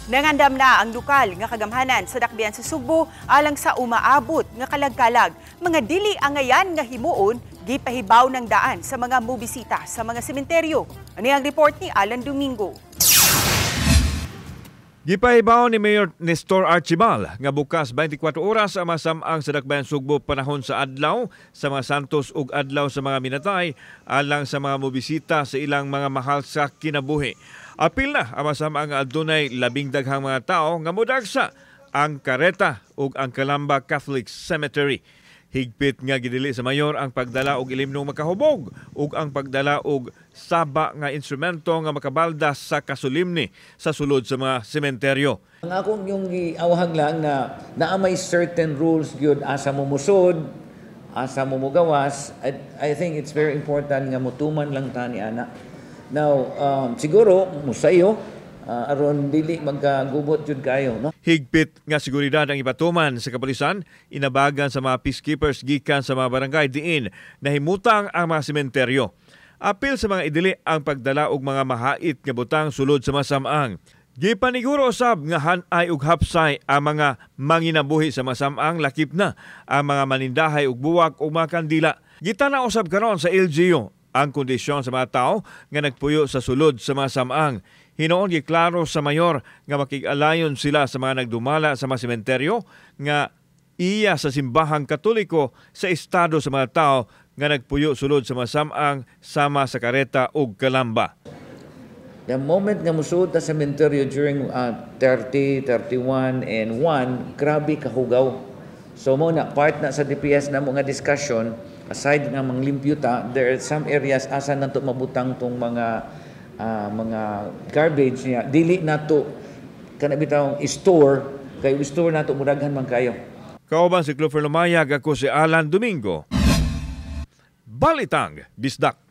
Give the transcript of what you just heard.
Nangandam na ang lokal nga kagamhanan sa dakbayan sa Subo alang sa umaabot nga kalagkalag. Mga dili angayan nga himuon gipahibaw ng daan sa mga mobisita sa mga sementeryo. Ani ang report ni Alan Domingo. Gipahibaw ni Mayor Nestor Archibal nga bukas 24 oras ang masamang sa dakbayan Sugbo panahon sa adlaw sa mga santos ug adlaw sa mga minatay alang sa mga mobisita sa ilang mga mahal sa kinabuhi. Apil na ang masamang nga adunay labing daghang mga tao nga modagsa ang Kareta ug ang Calamba Catholic Cemetery. Higpit nga gidili sa mayor ang pagdala og ilimnong makahubog ug ang pagdala og saba nga instrumento nga makabalda sa kasulimni sa sulod sa mga sementeryo. Ang akong yung giawhag lang na may certain rules gyud asa mo musod, asa mo mugawas. I think it's very important nga mutuman lang ta ni ana. Now, siguro musayo aron dili magkagubot jud kayo, no? Higpit nga seguridad ang ipatuman sa kapulisan, inabagan sa mga peacekeepers gikan sa mga barangay diin nahimutang ang mga sementeryo. Apil sa mga idili ang pagdala og mga mahait nga butang sulod sa masamang. Gipaniguro usab nga hanay ug hapsay ang mga manginabuhi sa masamang, lakip na ang mga manindahay ug buwak ug mga kandila. Gitana usab karon sa LGU ang kondisyon sa mga tao nga nagpuyo sa sulod sa mga samang. Hinoon giklaro sa mayor nga makig-alayon sila sa mga nagdumala sa mga sementeryo nga iya sa simbahang Katoliko sa estado sa mga tao nga nagpuyo sulod sa mga samang sama sa Kareta ug Calamba. The moment nga musud sa sementeryo during 30, 31, and 1, grabe kahugaw. So mo na part na sa DPS na mga discussion, aside nga manglimpyo ta, there are some areas asa nato mabutang tong mga garbage niya. Dili nato kana bitaw store kay store nato mudaghan man kayo. Kauban si Clover Lumayag, ako si Alan Domingo. Balitang Bisdak.